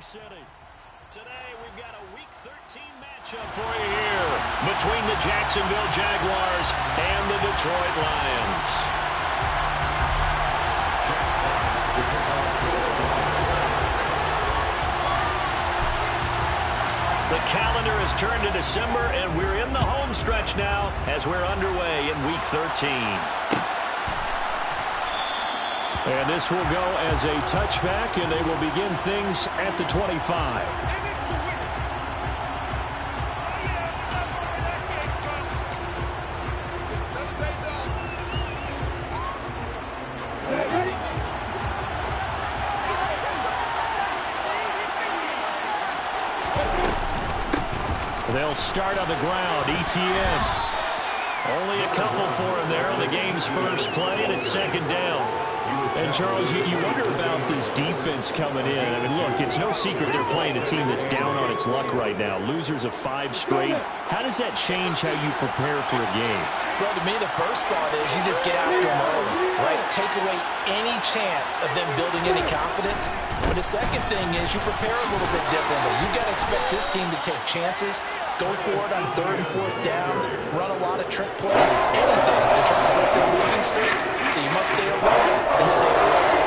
City. Today we've got a Week 13 matchup for you here between the Jacksonville Jaguars and the Detroit Lions. The calendar has turned to December, and we're in the home stretch now as we're underway in Week 13. And this will go as a touchback, and they will begin things at the 25. They'll start on the ground. ETN. Only a couple for him there on the game's first play, and it's second down. And, Charles, you wonder about this defense coming in. I mean, look, it's no secret they're playing a team that's down on its luck right now. Losers of 5 straight. How does that change how you prepare for a game? Well, to me, the first thought is you just get after them early, right? Take away any chance of them building any confidence. But the second thing is you prepare a little bit differently. You've got to expect this team to take chances, go for it on 3rd and 4th downs, run a lot of trick plays, anything to try to break their losing streak. So you must stay alert and stay alert.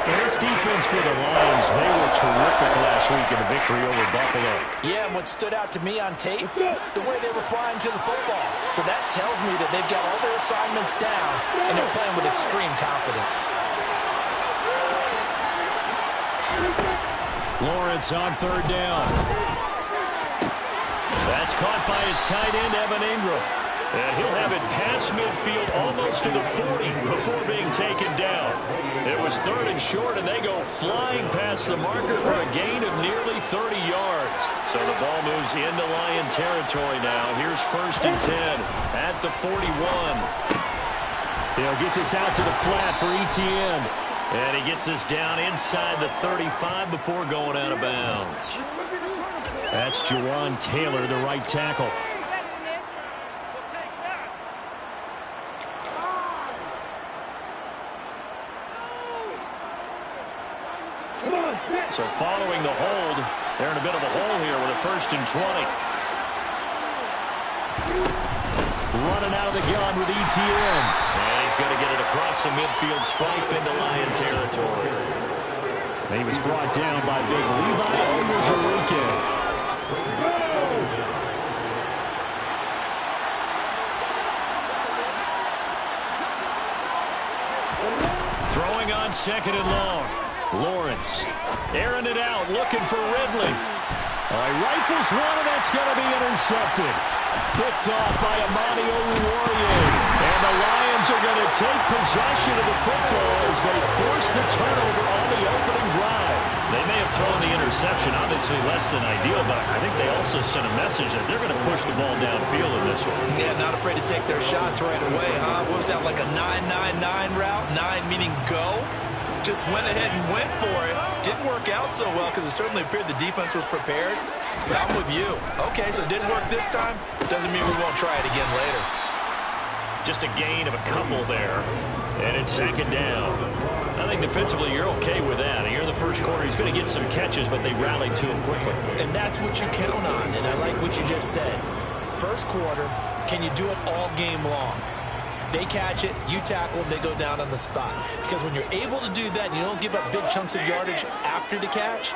And this defense for the Lions, they were terrific last week in the victory over Buffalo. Yeah, and what stood out to me on tape, the way they were flying to the football. So that tells me that they've got all their assignments down, and they're playing with extreme confidence. Lawrence on 3rd down. That's caught by his tight end, Evan Ingram. And he'll have it past midfield almost to the 40 before being taken down. It was 3rd and short, and they go flying past the marker for a gain of nearly 30 yards. So the ball moves into Lion territory now. Here's 1st and 10 at the 41. They'll get this out to the flat for ETN. And he gets this down inside the 35 before going out of bounds. That's Jawan Taylor, the right tackle. So following the hold, they're in a bit of a hole here with a 1st and 20. Running out of the gun with ETN. And he's going to get it across the midfield stripe into Lion territory. And he was brought down by big Levi Onwuzurike. Throwing on 2nd and long. Lawrence airing it out, looking for Ridley. All right, rifles one, and that's going to be intercepted. Picked off by Amani Oruwariye. And the Lions are going to take possession of the football as they force the turnover on the opening drive. They may have thrown the interception, obviously less than ideal, but I think they also sent a message that they're going to push the ball downfield in this one. Yeah, not afraid to take their shots right away, huh? What was that, like a 9-9-9 route? 9 meaning go? Just went ahead and went for it. Didn't work out so well because it certainly appeared the defense was prepared. But I'm with you. Okay, so it didn't work this time. Doesn't mean we won't try it again later. Just a gain of a couple there. And it's 2nd down. I think defensively you're okay with that. Here in the first quarter, he's going to get some catches, but they rallied to him quickly. And that's what you count on, and I like what you just said. First quarter, can you do it all game long? They catch it, you tackle them, they go down on the spot. Because when you're able to do that and you don't give up big chunks of yardage after the catch,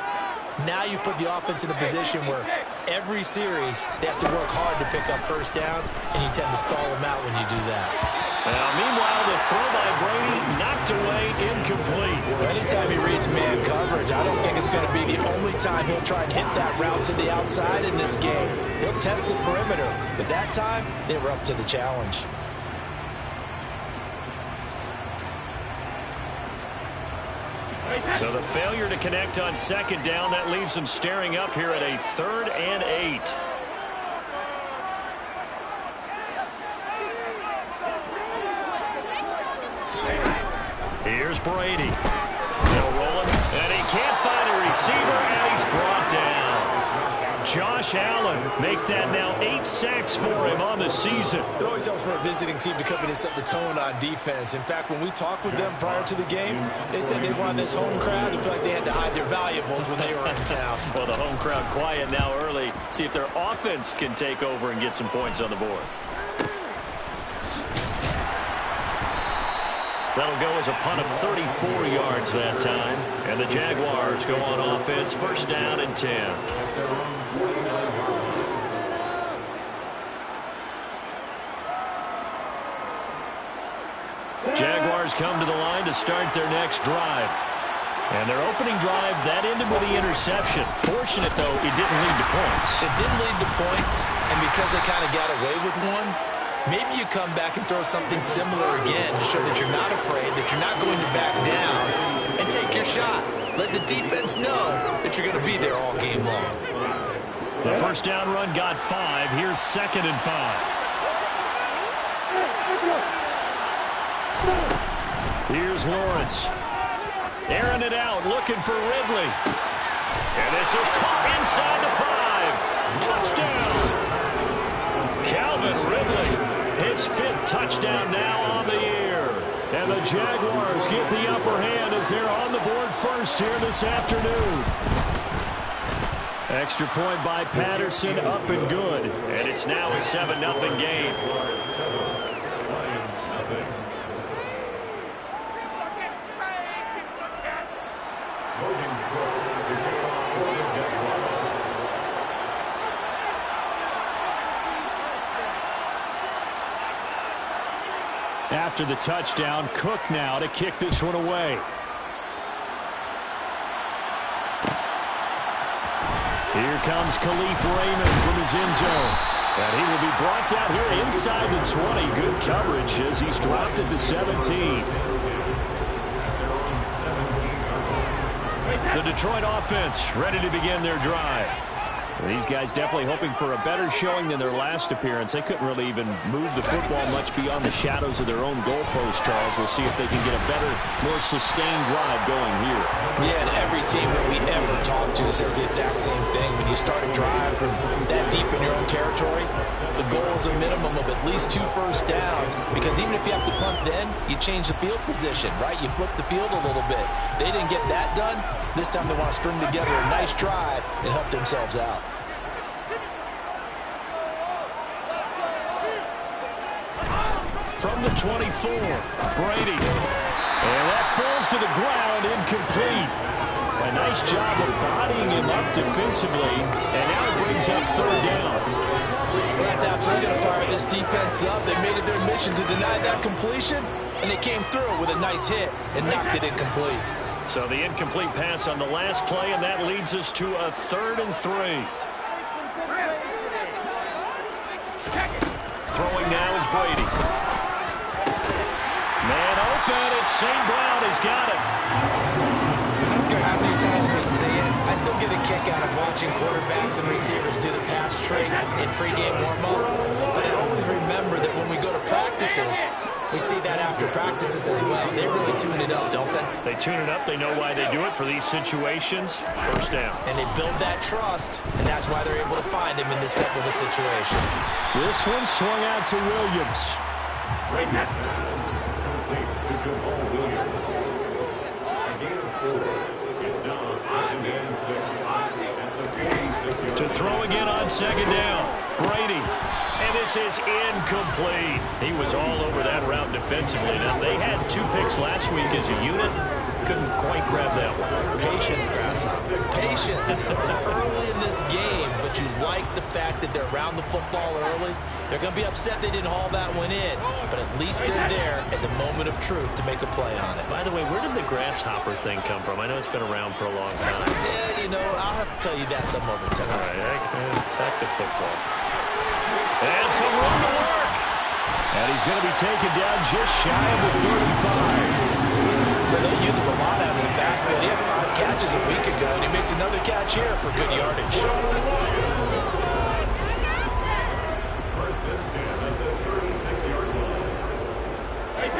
now you put the offense in a position where every series they have to work hard to pick up 1st downs, and you tend to stall them out when you do that. Now, meanwhile, the throw by Brady knocked away, incomplete. Anytime he reads man coverage, I don't think it's going to be the only time he'll try and hit that route to the outside in this game. He'll test the perimeter, but that time they were up to the challenge. So the failure to connect on 2nd down, that leaves them staring up here at a 3rd and 8. Here's Brady. They'll roll him, and he can't find a receiver, and he's brought down. Josh Allen make that now 8 sacks for him on the season. It always helps for a visiting team to come in and set the tone on defense. In fact, when we talked with them prior to the game, they said they wanted this home crowd to feel like they had to hide their valuables when they were in town. Well, the home crowd quiet now early. See if their offense can take over and get some points on the board. That'll go as a punt of 34 yards that time. And the Jaguars go on offense, first down and 10. Jaguars come to the line to start their next drive. And their opening drive, that ended with the interception. Fortunate, though, it didn't lead to points. It didn't lead to points, and because they kind of got away with one, maybe you come back and throw something similar again to show that you're not afraid, that you're not going to back down, and take your shot. Let the defense know that you're going to be there all game long. The first down run got 5. Here's 2nd and 5. Here's Lawrence. Airing it out, looking for Ridley. And this is caught inside the 5. Touchdown. Calvin Ridley, his 5th touchdown now on the year. And the Jaguars get the upper hand as they're on the board first here this afternoon. Extra point by Patterson, up and good. And it's now a 7-0 game. After the touchdown, Cook now to kick this one away. Here comes Khalif Raymond from his end zone. And he will be brought down here inside the 20. Good coverage as he's dropped at the 17. The Detroit offense ready to begin their drive. These guys definitely hoping for a better showing than their last appearance. They couldn't really even move the football much beyond the shadows of their own goalpost, Charles. We'll see if they can get a better, more sustained drive going here. Yeah, and every team that we ever talk to says the exact same thing. When you start a drive from that deep in your own territory, the goal is a minimum of at least 2 first downs, because even if you have to punt then, you change the field position, right? You flip the field a little bit. They didn't get that done. This time they want to string together a nice drive and help themselves out. From the 24, Brady. And that falls to the ground, incomplete. A nice job of bodying him up defensively, and now it brings up 3rd down. Well, that's absolutely going to fire this defense up. They made it their mission to deny that completion, and they came through with a nice hit and knocked it incomplete. So the incomplete pass on the last play, and that leads us to a 3rd and 3. Throwing now is Brady. Man open, it's St. Brown has got it. I don't care how many times we see it, I still get a kick out of watching quarterbacks and receivers do the pass trait in pregame warm-up. But I always remember that when we go to practices, we see that after practices as well. They really tune it up, don't they? They tune it up. They know why they do it for these situations. First down. And they build that trust, and that's why they're able to find him in this type of a situation. This one swung out to Williams. To throw again on 2nd down. Brady. And this is incomplete. He was all over that route defensively. Now, they had 2 picks last week as a unit. Couldn't quite grab that one. Patience, Grasshopper. Patience. It's early in this game, but you like the fact that they're around the football early. They're going to be upset they didn't haul that one in, but at least they're there at the moment of truth to make a play on it. By the way, where did the grasshopper thing come from? I know it's been around for a long time. Yeah, you know, I'll have to tell you that some other time. All right, back to football. And some room to work. And he's going to be taken down just shy of the 35. But they use him a lot out of the backfield. He had 5 catches a week ago, and he makes another catch here for good yardage.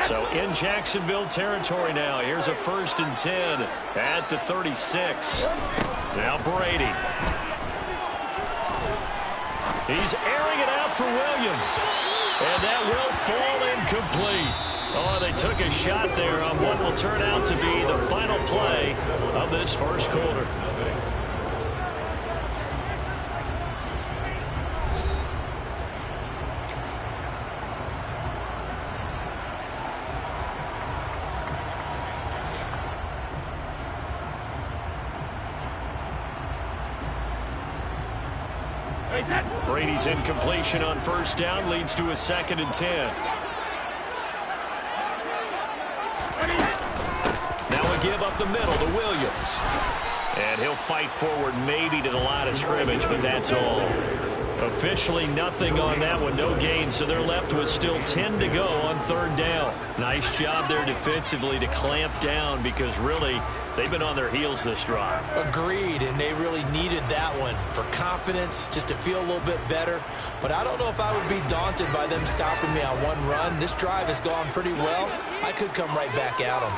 So in Jacksonville territory now. Here's a 1st and 10 at the 36. Now Brady. He's airing it out for Williams. And that will fall incomplete. Oh, they took a shot there on what will turn out to be the final play of this first quarter. Brady's incompletion on first down leads to a 2nd and 10. Now a give up the middle to Williams. And he'll fight forward maybe to the line of scrimmage, but that's all. Officially nothing on that one, no gain, so they're left with still 10 to go on 3rd down. Nice job there defensively to clamp down because really they've been on their heels this drive. Agreed, and they really needed that one for confidence, just to feel a little bit better. But I don't know if I would be daunted by them stopping me on one run. This drive has gone pretty well. I could come right back at them.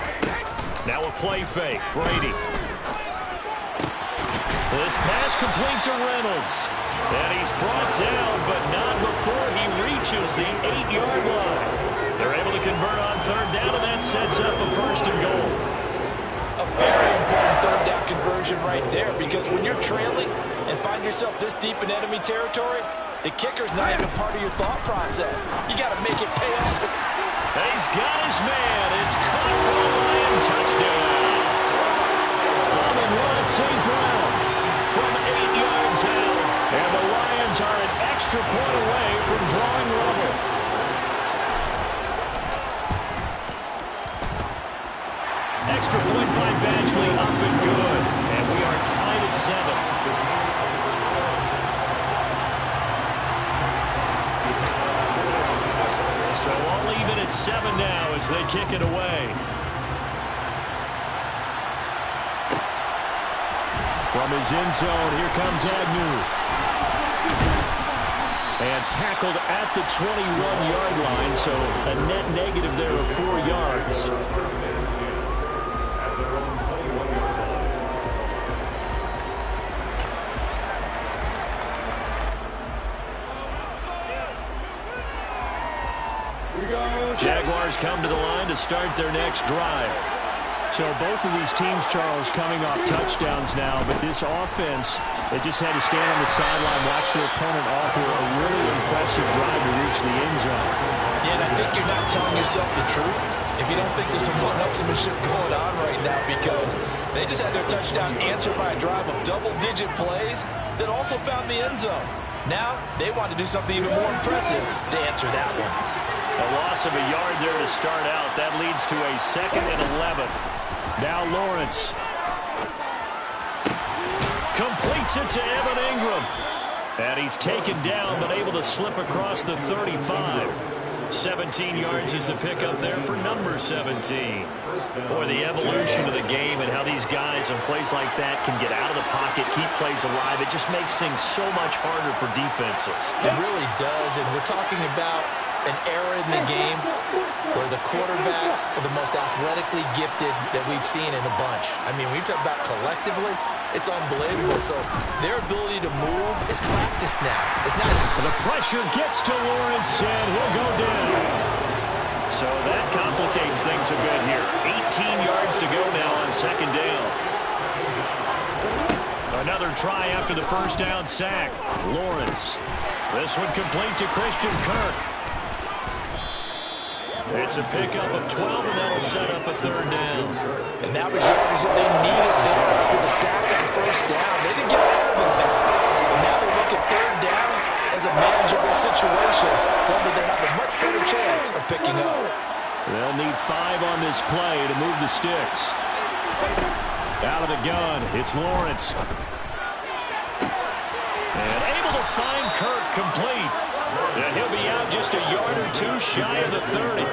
Now a play fake, Brady. This pass complete to Reynolds. And he's brought down, but not before he reaches the 8-yard line. They're able to convert on 3rd down, and that sets up a 1st and goal. A very important 3rd down conversion right there, because when you're trailing and find yourself this deep in enemy territory, the kicker's not even part of your thought process. You got to make it pay off. And he's got his man. It's caught for a Lion touchdown. Amon-Ra St. Brown from 8 yards out. And the Lions are an extra point away from drawing level. Extra point by Badgley, up and good. And we are tied at 7. So all even at 7 now as they kick it away. From his end zone, here comes Agnew. And tackled at the 21-yard line, so a net negative there of 4 yards. Jaguars come to the line to start their next drive. So both of these teams, Charles, coming off touchdowns now, but this offense, they just had to stand on the sideline, watch their opponent offer a really impressive drive to reach the end zone. Yeah, and I think you're not telling yourself the truth if you don't think there's some one-upsmanship going on right now, because they just had their touchdown answered by a drive of double-digit plays that also found the end zone. Now they want to do something even more impressive to answer that one. A loss of a yard there to start out. That leads to a 2nd and 11. Now Lawrence completes it to Evan Ingram. And he's taken down but able to slip across the 35. 17 yards is the pickup there for number 17. Boy, the evolution of the game and how these guys in plays like that can get out of the pocket, keep plays alive, it just makes things so much harder for defenses. It really does, and we're talking about an era in the game where the quarterbacks are the most athletically gifted that we've seen in a bunch. I mean, when you talk about collectively, it's unbelievable. So their ability to move is practiced now. It's not. The pressure gets to Lawrence, and he'll go down. So that complicates things a bit here. 18 yards to go now on 2nd down. Another try after the first down sack. Lawrence. This one complete to Christian Kirk. It's a pickup of 12, and that'll set up a 3rd down. And that was yardage that they needed there after the sack on first down. They didn't get out of it back. And now they look at 3rd down as a manageable situation, one that they have a much better chance of picking up. They'll need 5 on this play to move the sticks. Out of the gun, it's Lawrence. And able to find Kirk complete. And he'll be out just a yard or 2 shy of the 30.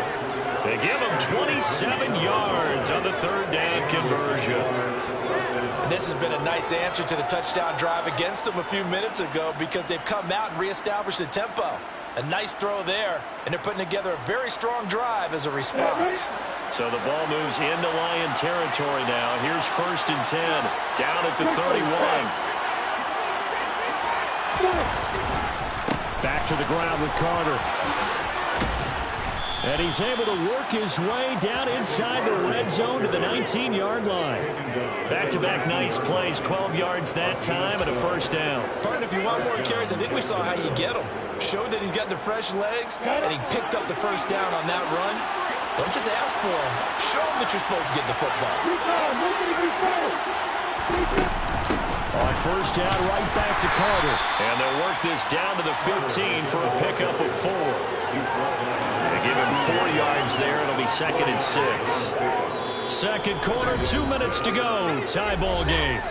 They give him 27 yards on the 3rd down conversion. And this has been a nice answer to the touchdown drive against them a few minutes ago, because they've come out and reestablished the tempo. A nice throw there, and they're putting together a very strong drive as a response. So the ball moves into Lion territory now. Here's 1st and 10, down at the 31. Back to the ground with Carter. And he's able to work his way down inside the red zone to the 19-yard line. Back-to-back nice plays, 12 yards that time and a first down. Partner, if you want more carries, I think we saw how you get them. Showed that he's got the fresh legs, and he picked up the first down on that run. Don't just ask for him. Show him that you're supposed to get the football. On first down, right back to Carter. And they'll work this down to the 15 for a pickup of 4. They give him 4 yards there. It'll be 2nd and 6. Second quarter, 2 minutes to go. Tie ball game.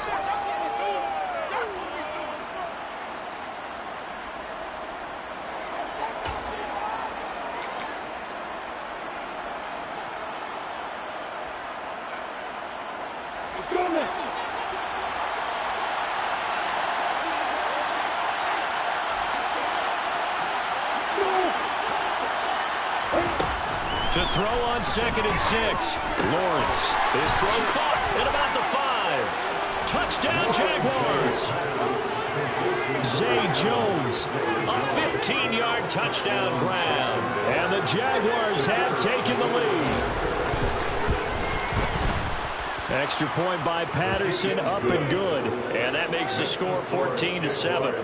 To throw on 2nd and 6. Lawrence. His throw caught at about the 5. Touchdown, Jaguars. Zay Jones. A 15-yard touchdown grab. And the Jaguars have taken the lead. Extra point by Patterson, up and good. And that makes the score 14-7.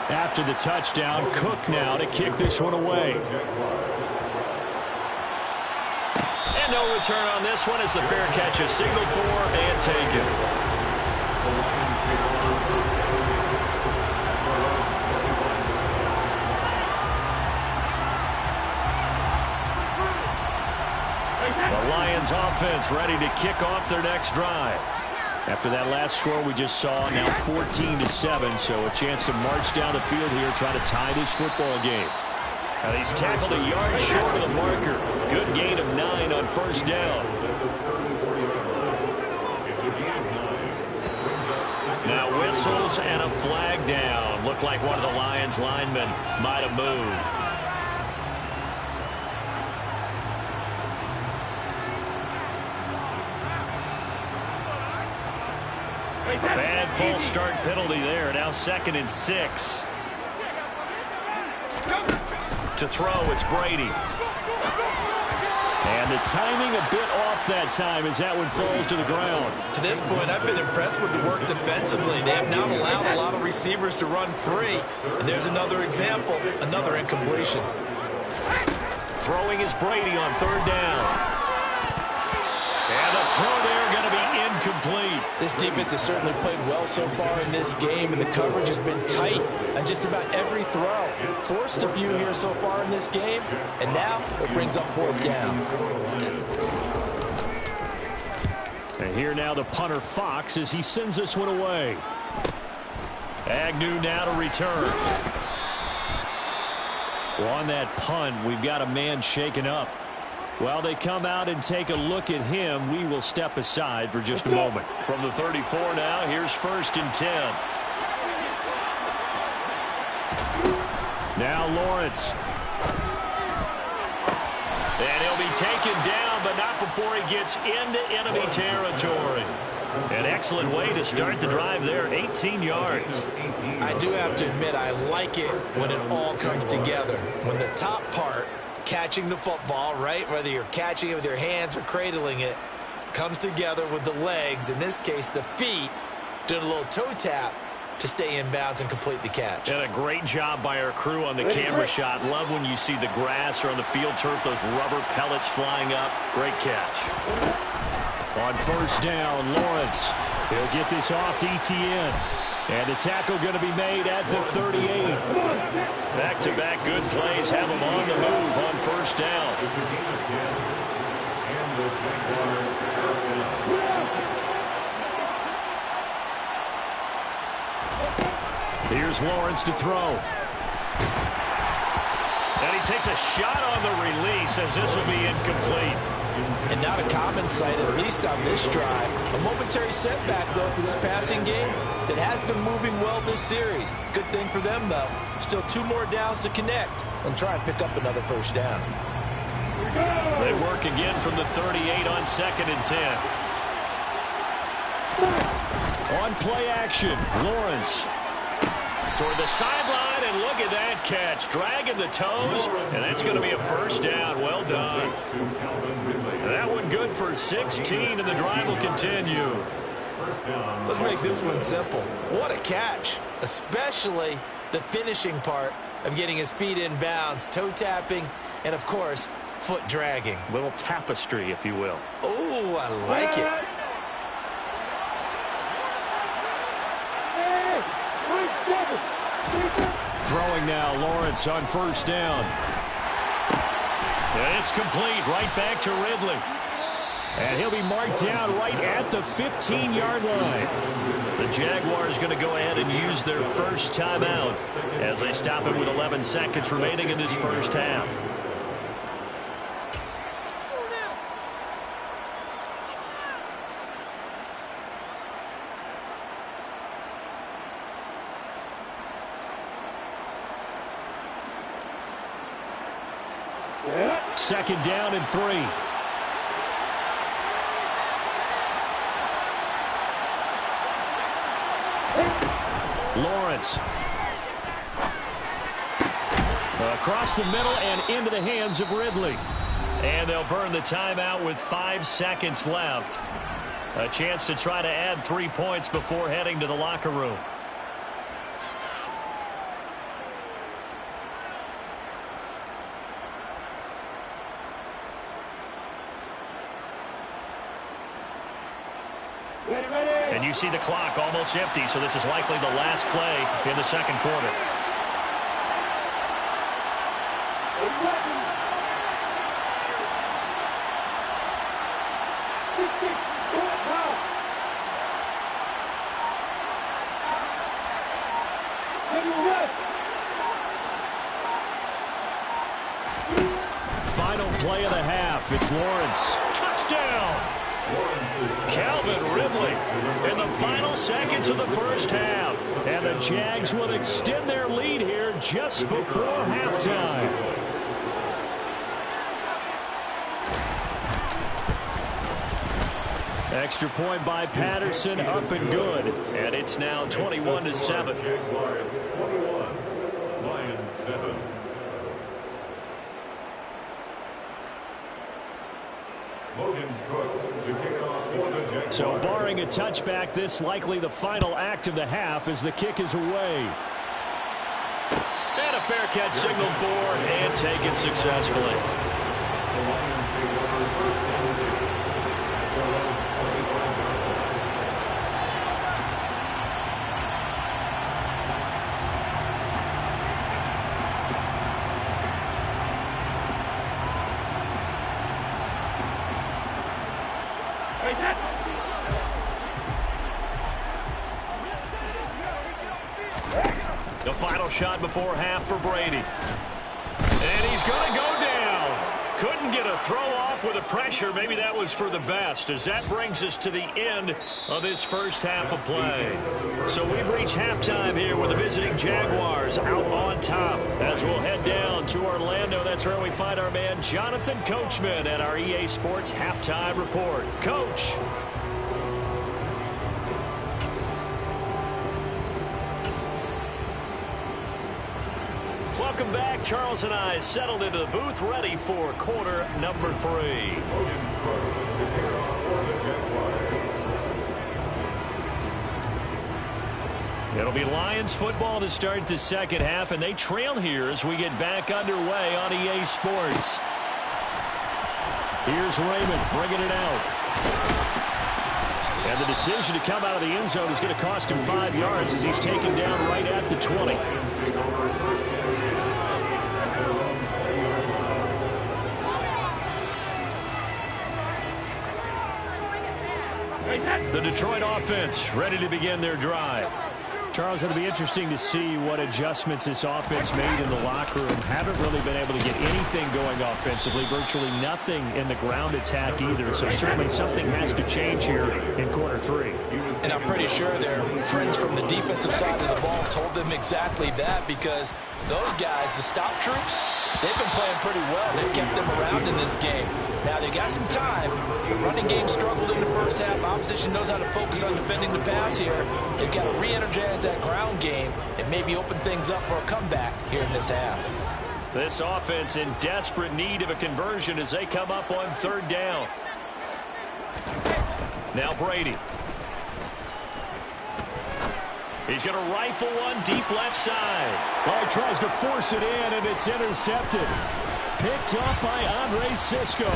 After the touchdown, Cook now to kick this one away. And no return on this one as the fair catch is signaled for and taken. The Lions offense ready to kick off their next drive. After that last score we just saw, now 14-7, so a chance to march down the field here, try to tie this football game. Now he's tackled a yard short of the marker. Good gain of 9 on first down. Now whistles and a flag down. Looked like one of the Lions linemen might have moved. Bad false start penalty there. Now 2nd and 6. To throw, it's Brady. And the timing a bit off that time as that one falls to the ground. To this point, I've been impressed with the work defensively. They have not allowed a lot of receivers to run free. And there's another example, another incompletion. Throwing is Brady on 3rd down. And the throw there going to be incomplete. This defense has certainly played well so far in this game, and the coverage has been tight on just about every throw. Forced a few here so far in this game, and now it brings up 4th down. And here now the punter Fox as he sends this one away. Agnew now to return. Well, on that punt, we've got a man shaken up. While they come out and take a look at him, we will step aside for just a moment. From the 34 now, here's 1st and 10. Now Lawrence. And he'll be taken down, but not before he gets into enemy territory. An excellent way to start the drive there, 18 yards. I do have to admit, I like it when it all comes together. When the top part, catching the football, right, whether you're catching it with your hands or cradling it, comes together with the legs, in this case the feet, doing a little toe tap to stay in bounds and complete the catch. And a great job by our crew on the camera shot. Love when you see the grass or on the field turf, those rubber pellets flying up. Great catch. On first down, Lawrence. He'll get this off to Etienne. And the tackle going to be made at the 38. Back-to-back good plays have him on the move on first down. Here's Lawrence to throw. And he takes a shot on the release as this will be incomplete. And not a common sight, at least on this drive. A momentary setback, though, for this passing game that has been moving well this series. Good thing for them, though. Still 2 more downs to connect and try and pick up another first down. They work again from the 38 on 2nd and 10. On play action, Lawrence. Toward the sideline, and look at that catch. Dragging the toes, and that's going to be a first down. Well done. That one good for 16, and the drive will continue. Let's make this one simple. What a catch, especially the finishing part of getting his feet in bounds, toe tapping, and, of course, foot dragging. Little tapestry, if you will. Oh, I like it. Throwing now, Lawrence on first down. And it's complete, right back to Ridley. And he'll be marked down right at the 15-yard line. The Jaguars going to go ahead and use their first timeout as they stop it with 11 seconds remaining in this first half. Second down and 3. Lawrence. Across the middle and into the hands of Ridley. And they'll burn the timeout with 5 seconds left. A chance to try to add 3 points before heading to the locker room. And you see the clock almost empty, so this is likely the last play in the second quarter. Final play of the half. It's Lawrence. Touchdown! Calvin Ridley in the final seconds of the first half. And the Jags will extend their lead here just before halftime. Extra point by Patterson, up and good. And it's now 21-7. Jaguars 21, Lions 7. So barring a touchback, this likely the final act of the half as the kick is away. And a fair catch signaled for and taken successfully. The final shot before half for Brady. And he's going to go down. Couldn't get a throw off with the pressure. Maybe that was for the best, as that brings us to the end of this first half of play. So we've reached halftime here with the visiting Jaguars out on top. As we'll head down to Orlando, that's where we find our man Jonathan Coachman at our EA Sports Halftime Report. Coach. Welcome back. Charles and I settled into the booth, ready for quarter number 3. It'll be Lions football to start the second half, and they trail here as we get back underway on EA Sports. Here's Raymond bringing it out. And the decision to come out of the end zone is going to cost him 5 yards as he's taken down right at the 20. The Detroit offense ready to begin their drive. Charles, it'll be interesting to see what adjustments this offense made in the locker room. Haven't really been able to get anything going offensively, virtually nothing in the ground attack either. So certainly something has to change here in quarter 3. And I'm pretty sure their friends from the defensive side of the ball told them exactly that, because those guys, the stop troops, they've been playing pretty well. They've kept them around in this game. Now, they got some time. The running game struggled in the first half. Opposition knows how to focus on defending the pass here. They've got to re-energize that ground game and maybe open things up for a comeback here in this half. This offense in desperate need of a conversion as they come up on 3rd down. Now Brady. He's going to rifle one deep left side. Well, he tries to force it in, and it's intercepted. Picked up by Andre Sisco.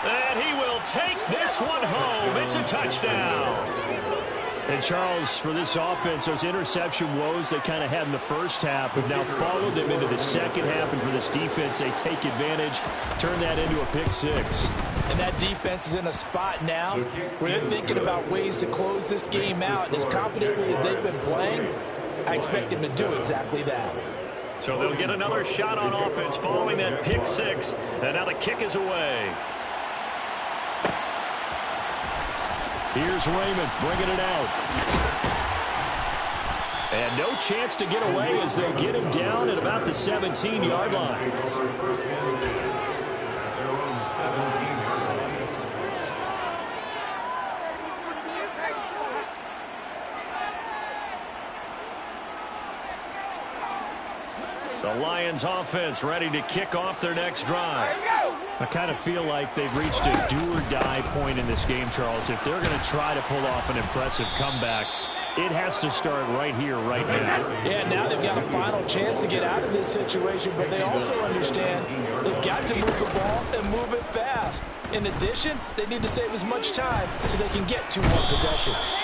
And he will take this one home. It's a touchdown. And, Charles, for this offense, those interception woes they kind of had in the first half have now followed them into the second half. And for this defense, they take advantage, turn that into a pick 6. And that defense is in a spot now where they're thinking about ways to close this game out. And as confidently as they've been playing, I expect them to do exactly that. So they'll get another shot on offense following that pick 6. And now the kick is away. Here's Raymond bringing it out. And no chance to get away as they get him down at about the 17-yard line. The Lions offense ready to kick off their next drive. I kind of feel like they've reached a do-or-die point in this game, Charles. If they're going to try to pull off an impressive comeback, it has to start right here, right now. Yeah, now they've got a final chance to get out of this situation, but they also understand they've got to move the ball and move it fast. In addition, they need to save as much time so they can get 2 more possessions.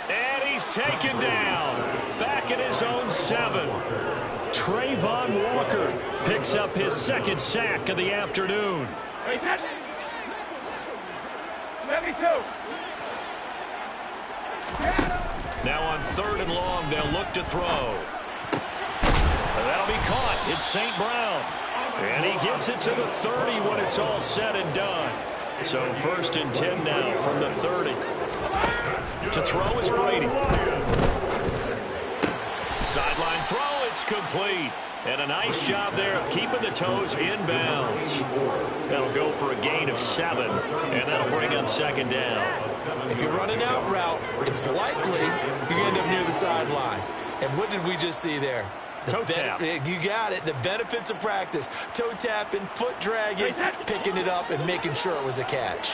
And he's taken down. Back at his own 7. Trayvon Walker Picks up his 2nd sack of the afternoon. Now on 3rd and long, they'll look to throw. That'll be caught. It's St. Brown. And he gets it to the 30 when it's all said and done. So 1st and 10 now from the 30. To throw is Brady. Sideline throw, it's complete. And a nice job there of keeping the toes in bounds. That'll go for a gain of 7, and that'll bring up 2nd down. If you're running out route, it's likely you're going to end up near the sideline. And what did we just see there? Toe tap. You got it. The benefits of practice. Toe tapping, foot dragging, picking it up, and making sure it was a catch.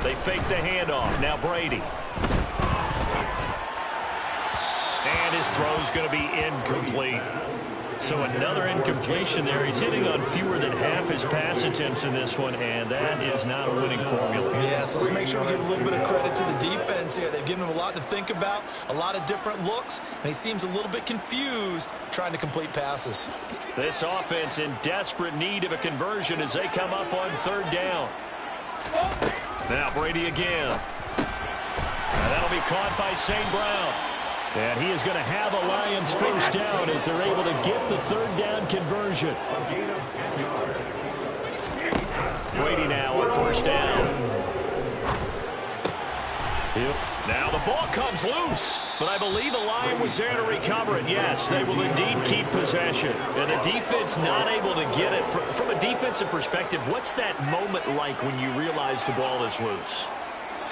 They fake the handoff. Now Brady. And his throw's going to be incomplete. So another incompletion there. He's hitting on fewer than half his pass attempts in this one, and that is not a winning formula. Yeah, so let's make sure we give a little bit of credit to the defense here. They've given him a lot to think about, a lot of different looks, and he seems a little bit confused trying to complete passes. This offense in desperate need of a conversion as they come up on 3rd down. Now Brady again. And that'll be caught by St. Brown. And he is going to have a Lions 1st down as they're able to get the 3rd down conversion. Brady now on 1st down. Now the ball comes loose, but I believe the Lion was there to recover it. Yes, they will indeed keep possession. And the defense not able to get it. From a defensive perspective, what's that moment like when you realize the ball is loose?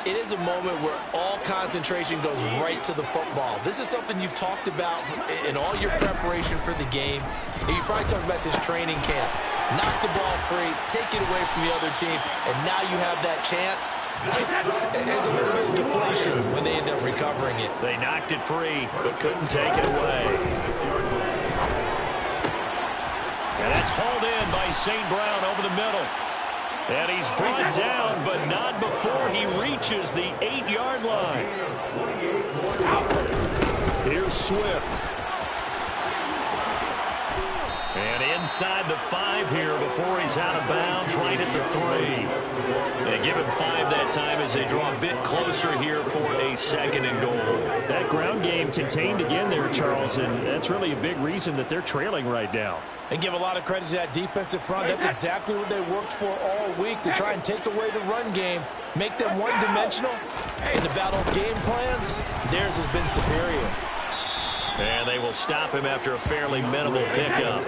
It is a moment where all concentration goes right to the football. This is something you've talked about in all your preparation for the game. And you probably talked about since training camp. Knock the ball free, take it away from the other team, and now you have that chance. There's a little bit of deflation when they end up recovering it. They knocked it free, but couldn't take it away. And that's hauled in by St. Brown over the middle. And he's brought down, but not before he reaches the 8-yard line. Here's Swift. And inside the 5 here before he's out of bounds, right at the 3. They give him 5 that time as they draw a bit closer here for a 2nd and goal. That ground game contained again there, Charles, and that's really a big reason that they're trailing right now. And give a lot of credit to that defensive front. That's exactly what they worked for all week, to try and take away the run game, make them one-dimensional. In the battle of game plans, theirs has been superior. And they will stop him after a fairly minimal pickup.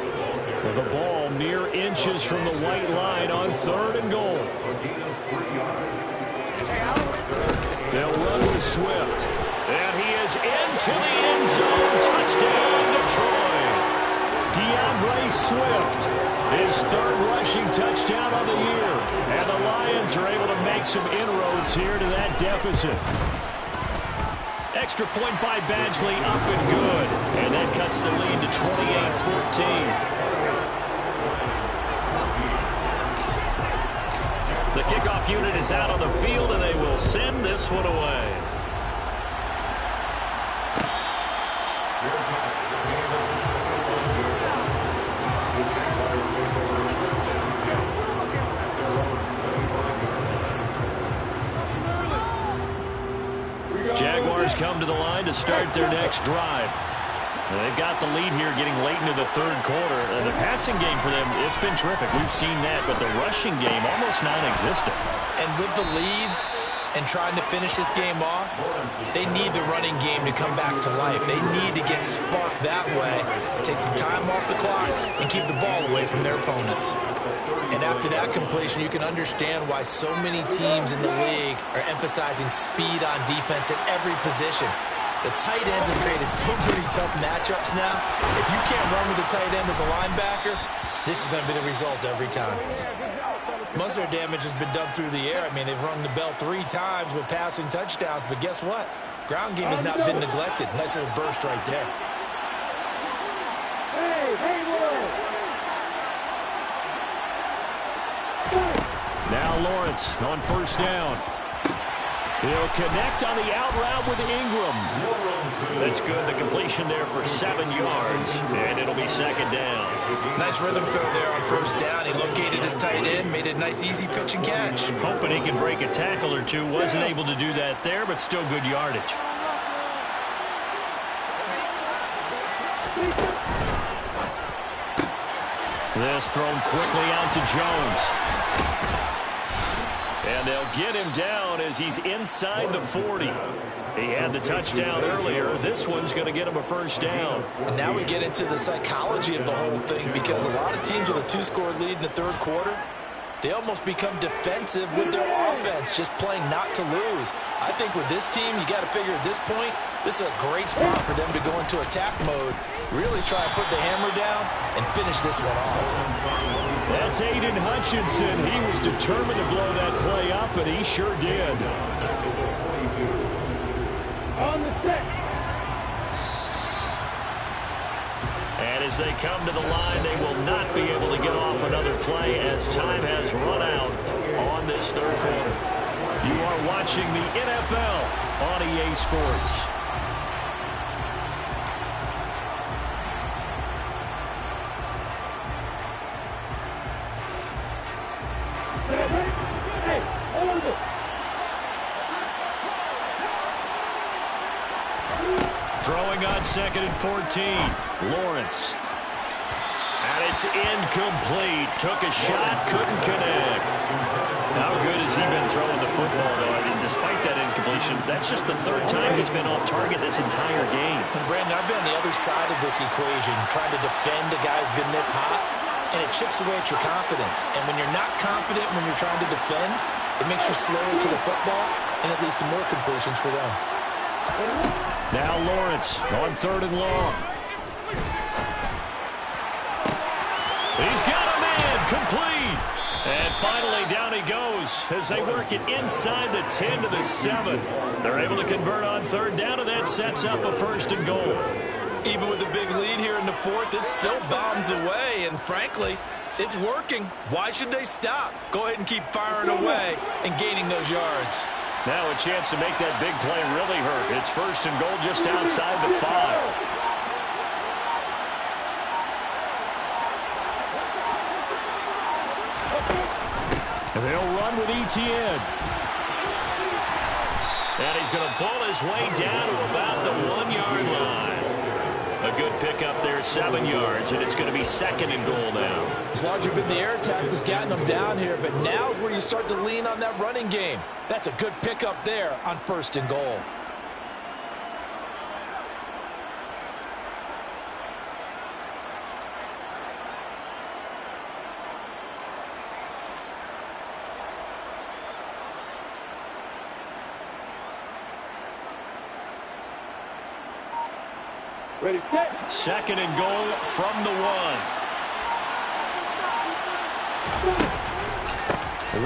With the ball mere inches from the white line on 3rd and goal. They'll run with Swift. And he is into the end zone. Touchdown, Detroit. DeAndre Swift, his 3rd rushing touchdown of the year. And the Lions are able to make some inroads here to that deficit. Extra point by Badgley, up and good. And that cuts the lead to 28-14. The kickoff unit is out on the field, and they will send this one away. Jaguars come to the line to start their next drive. They've got the lead here getting late into the 3rd quarter. The passing game for them, it's been terrific. We've seen that, but the rushing game almost non-existent. And with the lead and trying to finish this game off, they need the running game to come back to life. They need to get sparked that way, take some time off the clock, and keep the ball away from their opponents. And after that completion, you can understand why so many teams in the league are emphasizing speed on defense at every position. The tight ends have created so many tough matchups now. If you can't run with the tight end as a linebacker, this is going to be the result every time. Most of their damage has been done through the air. I mean, they've rung the bell 3 times with passing touchdowns, but guess what? Ground game has not been neglected. Nice little burst right there. Now Lawrence on 1st down. He'll connect on the out route with Ingram. That's good. The completion there for 7 yards, and it'll be 2nd down. Nice rhythm throw there on 1st down. He located his tight end, made a nice easy pitch and catch. Hoping he can break a tackle or two. Wasn't able to do that there, but still good yardage. This thrown quickly out to Jones. And they'll get him down as he's inside the 40. He had the touchdown earlier. This one's going to get him a 1st down. And now we get into the psychology of the whole thing, because a lot of teams with a 2-score lead in the 3rd quarter, they almost become defensive with their offense, just playing not to lose. I think with this team, you got to figure at this point, this is a great spot for them to go into attack mode, really try to put the hammer down and finish this one off. That's Aiden Hutchinson. He was determined to blow that play up, and he sure did. On the set. And as they come to the line, they will not be able to get off another play as time has run out on this 3rd quarter. You are watching the NFL on EA Sports. Throwing on 2nd and 14. Lawrence. And it's incomplete. Took a shot, couldn't connect. How good has he been throwing the football, though? I mean, despite that incompletion, that's just the 3rd time he's been off target this entire game. And Brandon, I've been on the other side of this equation, trying to defend a guy who's been this hot, and it chips away at your confidence. And when you're not confident when you're trying to defend, it makes you slower to the football, and it leads to more completions for them. Now Lawrence on 3rd and long. He's got a man, complete. And finally down he goes as they work it inside the 10 to the 7. They're able to convert on 3rd down, and that sets up a 1st and goal. Even with a big lead here in the 4th, it still bombs away, and frankly, it's working. Why should they stop? Go ahead and keep firing away and gaining those yards. Now a chance to make that big play really hurt. It's 1st and goal just outside the 5. They'll run with Etienne. And he's going to pull his way down to about the 1-yard line. A good pickup there, 7 yards, and it's going to be 2nd and goal now. It's largely been the air attack that's gotten them down here, but now is where you start to lean on that running game. That's a good pickup there on 1st and goal. Ready, set. 2nd and goal from the 1.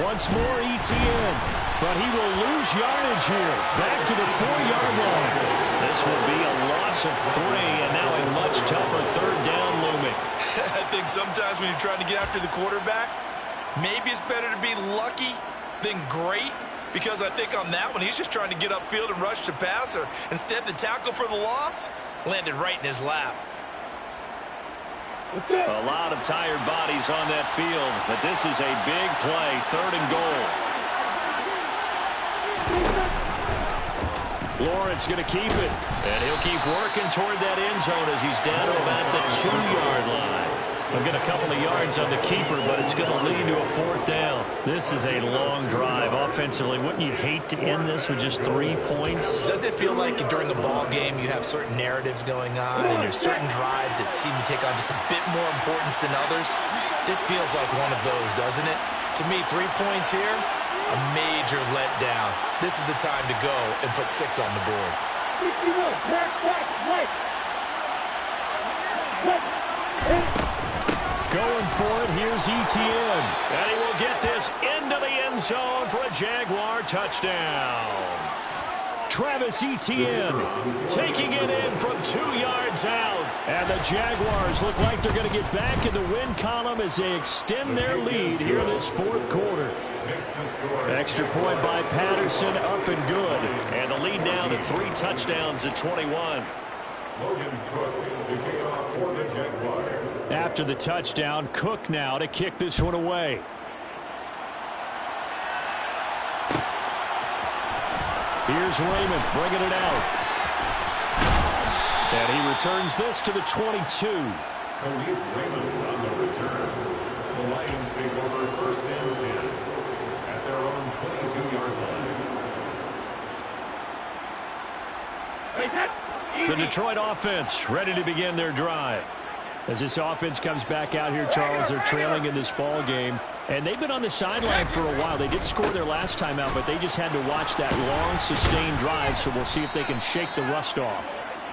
Once more Etienne, but he will lose yardage here. Back to the 4-yard line. This will be a loss of 3, and now a much tougher 3rd down looming. I think sometimes when you're trying to get after the quarterback, maybe it's better to be lucky than great, because I think on that one, he's just trying to get upfield and rush the passer. Instead, the tackle for the loss landed right in his lap. A lot of tired bodies on that field, but this is a big play, 3rd and goal. Lawrence going to keep it. And he'll keep working toward that end zone as he's down to about the 2-yard line. He'll get a couple of yards on the keeper, but it's going to lead to a 4th down. This is a long drive offensively. Wouldn't you hate to end this with just 3 points? Doesn't it feel like during a ball game you have certain narratives going on and there's certain drives that seem to take on just a bit more importance than others? This feels like one of those, doesn't it? To me, 3 points here, a major letdown. This is the time to go and put 6 on the board. 61, back, right. Going for it, here's Etienne. And he will get this into the end zone for a Jaguar touchdown. Travis Etienne taking it in from 2 yards out. And the Jaguars look like they're going to get back in the win column as they extend their lead here in this 4th quarter. Extra point by Patterson, up and good. And the lead now to 3 touchdowns at 21. Logan Cook to kick off for the Jaguars. After the touchdown, Cook now to kick this one away. Here's Raymond bringing it out. And he returns this to the 22. Khalif Raymond on the return. The Lions take over 1st and 10 at their own 22-yard line. The Detroit offense ready to begin their drive. As this offense comes back out here, Charles, they're trailing in this ball game. And they've been on the sideline for a while. They did score their last time out, but they just had to watch that long, sustained drive, so we'll see if they can shake the rust off.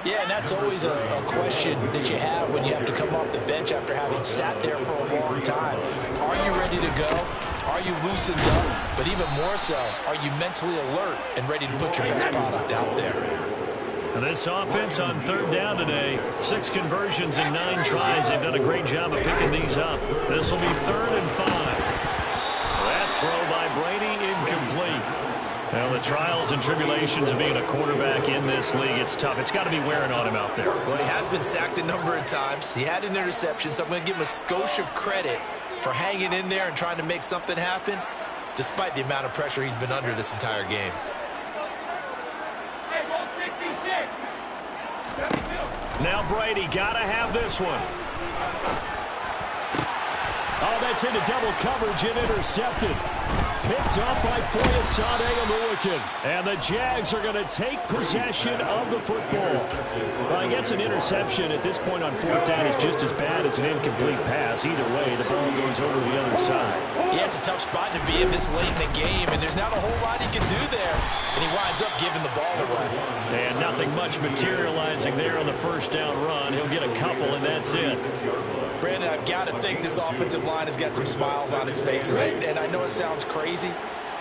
Yeah, and that's always a question that you have when you have to come off the bench after having sat there for a long time. Are you ready to go? Are you loosened up? But even more so, are you mentally alert and ready to put your best product out there? And this offense on 3rd down today, 6 conversions in 9 tries. They've done a great job of picking these up. This will be 3rd and 5. That throw by Brady incomplete. Well, the trials and tribulations of being a quarterback in this league, it's tough. It's got to be wearing on him out there. Well, he has been sacked a number of times. He had an interception, so I'm going to give him a skosh of credit for hanging in there and trying to make something happen, despite the amount of pressure he's been under this entire game. Now Brady got to have this one. Oh, that's into double coverage and intercepted. Picked up by Foyesade Oluwakin. And the Jags are going to take possession of the football. Well, I guess an interception at this point on 4th down is just as bad as an incomplete pass. Either way, the ball goes over the other side. Yeah, it's a tough spot to be in this late in the game, and there's not a whole lot he can do there. And he winds up giving the ball away. And nothing much materializing there on the 1st down run. He'll get a couple, and that's it. Brandon, I've got to think this offensive line has got some smiles on its faces. And I know it sounds crazy,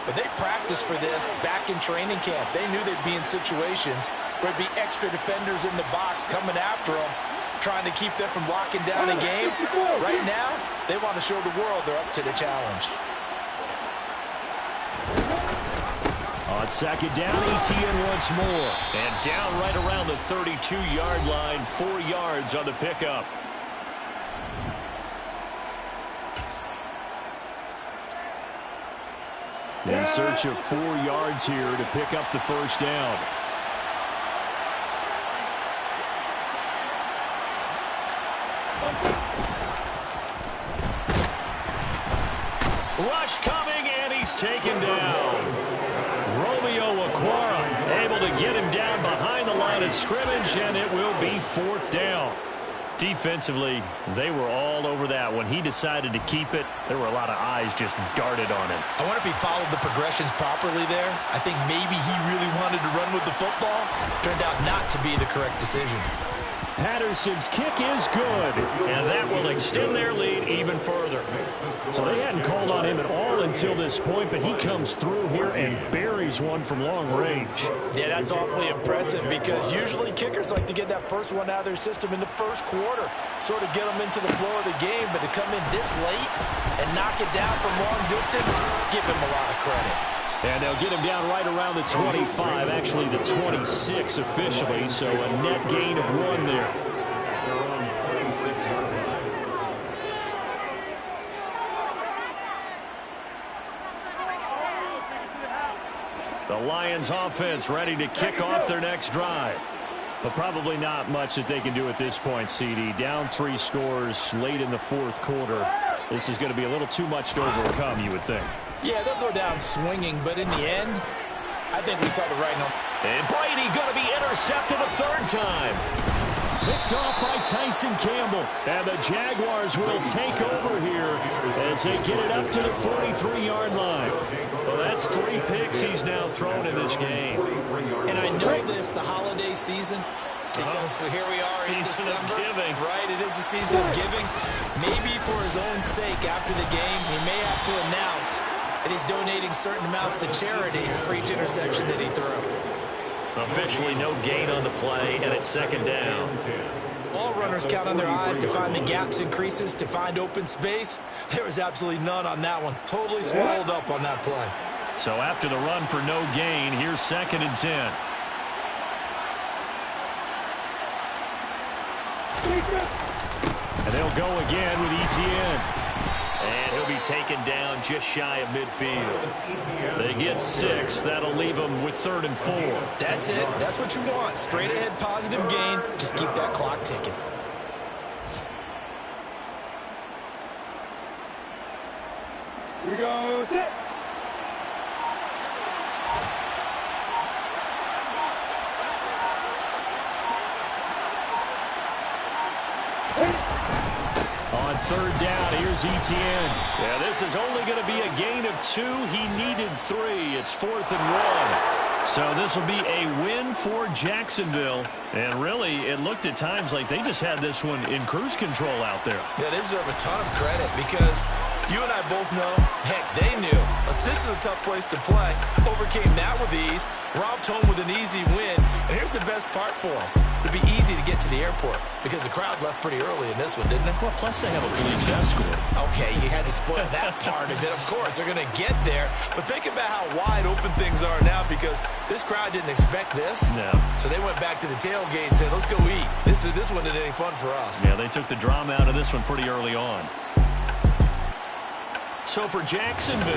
but they practiced for this back in training camp. They knew they'd be in situations where there'd be extra defenders in the box coming after them, trying to keep them from locking down a game. Right now, they want to show the world they're up to the challenge. On 2nd down, Etienne once more. And down right around the 32-yard line, 4 yards on the pickup. In search of 4 yards here to pick up the first down. Rush coming, and he's taken down. Romeo Okwara able to get him down behind the line of scrimmage, and it will be 4th down. Defensively, they were all over that. When he decided to keep it, there were a lot of eyes just darted on him. I wonder if he followed the progressions properly there. I think maybe he really wanted to run with the football. Turned out not to be the correct decision. Patterson's kick is good, and that will extend their lead even further. So they hadn't called on him at all until this point, but he comes through here and buries one from long range. Yeah, that's awfully impressive because usually kickers like to get that first one out of their system in the first quarter, sort of get them into the flow of the game, but to come in this late and knock it down from long distance, give him a lot of credit. And they'll get him down right around the 25, actually the 26 officially, so a net gain of 1 there. The Lions offense ready to kick off their next drive. But probably not much that they can do at this point, CD. Down 3 scores late in the 4th quarter. This is going to be a little too much to overcome, you would think. Yeah, they'll go down swinging, but in the end, I think we saw the writing on. And Brady going to be intercepted a 3rd time. Picked off by Tyson Campbell. And the Jaguars will take over here as they get it up to the 43-yard line. Well, that's 3 picks he's now thrown in this game. And I know this, the holiday season, because here we are in December. Giving. Right, it is the season of giving. Maybe for his own sake after the game, he may have to announce that he's donating certain amounts to charity for each interception that he threw. Officially no gain on the play, and it's 2nd down. All runners count on their eyes to find the gaps and creases, to find open space. There was absolutely none on that one. Totally swallowed up on that play. So after the run for no gain, here's 2nd and 10. And they'll go again with Etienne. And he'll be taken down just shy of midfield. They get 6. That'll leave them with 3rd and 4. That's it. That's what you want. Straight ahead positive gain. Just keep that clock ticking. Here we go. Set. On 3rd down, here's Etienne. Yeah, this is only going to be a gain of 2. He needed 3. It's 4th and 1. So this will be a win for Jacksonville. And really, it looked at times like they just had this one in cruise control out there. Yeah, they deserve a ton of credit because you and I both know, heck, they knew. But this is a tough place to play. Overcame that with ease. Robbed home with an easy win. And here's the best part for them. It'd be easy to get to the airport because the crowd left pretty early in this one, didn't it? Well, plus they have a police escort. Okay, you had to spoil that part of it. Of course, they're going to get there. But think about how wide open things are now because this crowd didn't expect this. No. So they went back to the tailgate and said, let's go eat. This one isn't any fun for us. Yeah, they took the drama out of this one pretty early on. So for Jacksonville,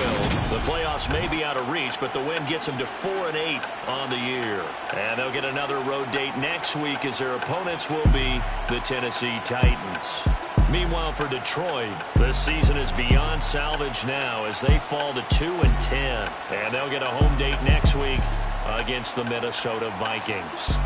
the playoffs may be out of reach, but the win gets them to 4-8 on the year. And they'll get another road date next week as their opponents will be the Tennessee Titans. Meanwhile, for Detroit, this season is beyond salvage now as they fall to 2-10. And they'll get a home date next week against the Minnesota Vikings.